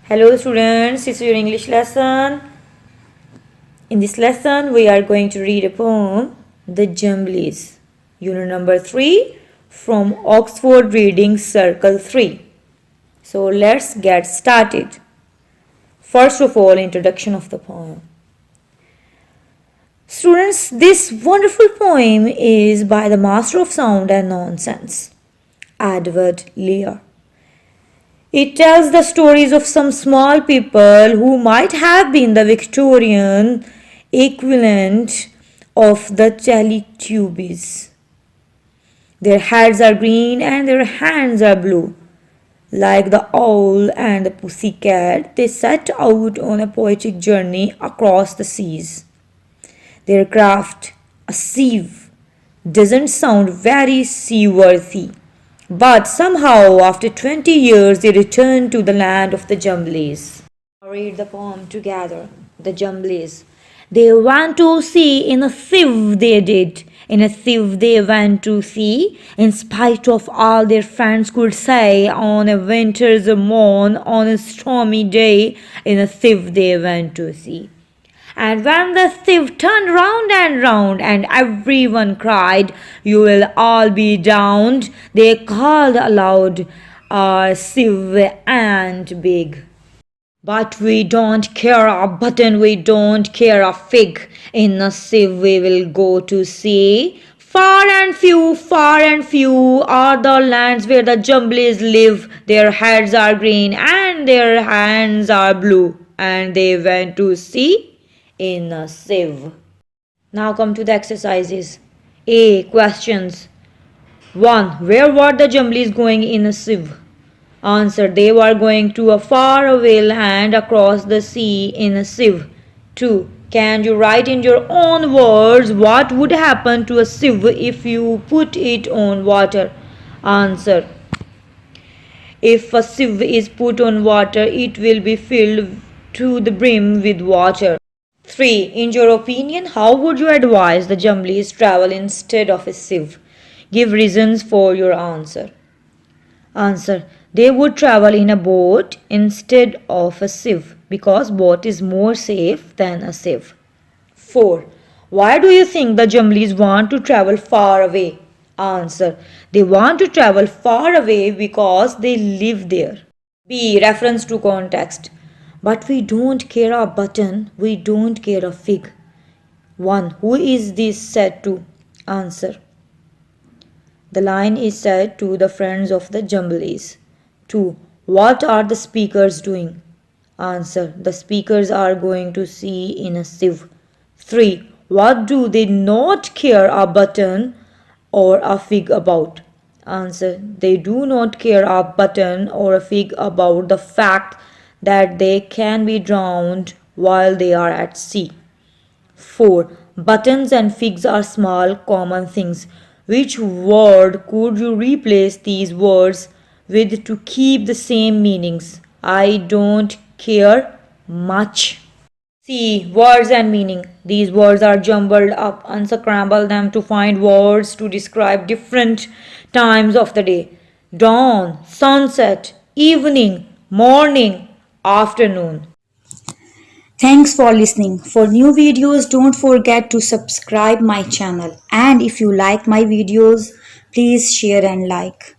Hello students, this is your English lesson. In this lesson, we are going to read a poem, The Jumblies, unit number 3 from Oxford Reading Circle 3. So let's get started. First of all, introduction of the poem. Students, this wonderful poem is by the master of sound and nonsense, Edward Lear. It tells the stories of some small people who might have been the Victorian equivalent of the Teletubbies. Their heads are green and their hands are blue. Like the owl and the pussycat, they set out on a poetic journey across the seas. Their craft, a sieve, doesn't sound very seaworthy. But somehow, after 20 years, they return to the land of the Jumblies. Read the poem together. The Jumblies. They went to sea in a sieve, they did. In a sieve they went to sea, in spite of all their friends could say. On a winter's morn, on a stormy day, in a sieve they went to sea. And when the sieve turned round and everyone cried, "You will all be drowned," they called aloud, "Our sieve ain't big. But we don't care a button, we don't care a fig. In a sieve we will go to sea. Far and few are the lands where the Jumblies live. Their heads are green and their hands are blue. And they went to sea in a sieve." Now come to the exercises. A. Questions. 1. Where were the Jumblies going in a sieve? Answer. They were going to a faraway land across the sea in a sieve. 2. Can you write in your own words what would happen to a sieve if you put it on water? Answer. If a sieve is put on water, it will be filled to the brim with water. 3. In your opinion, how would you advise the Jumblies travel instead of a sieve? Give reasons for your answer. Answer. They would travel in a boat instead of a sieve because boat is more safe than a sieve. 4. Why do you think the Jumblies want to travel far away? Answer. They want to travel far away because they live there. B. Reference to context. But we don't care a button, we don't care a fig. 1. Who is this said to? Answer. The line is said to the friends of the Jumblies. 2. What are the speakers doing? Answer. The speakers are going to sea in a sieve. 3. What do they not care a button or a fig about? Answer. They do not care a button or a fig about the fact that they can be drowned while they are at sea. 4. Buttons and figs are small common things. Which word could you replace these words with to keep the same meanings? I don't care much. C. Words and meaning. These words are jumbled up. Unscramble them to find words to describe different times of the day. Dawn, sunset, evening, morning, afternoon. Thanks for listening. For new videos, don't forget to subscribe my channel. And if you like my videos, please share and like.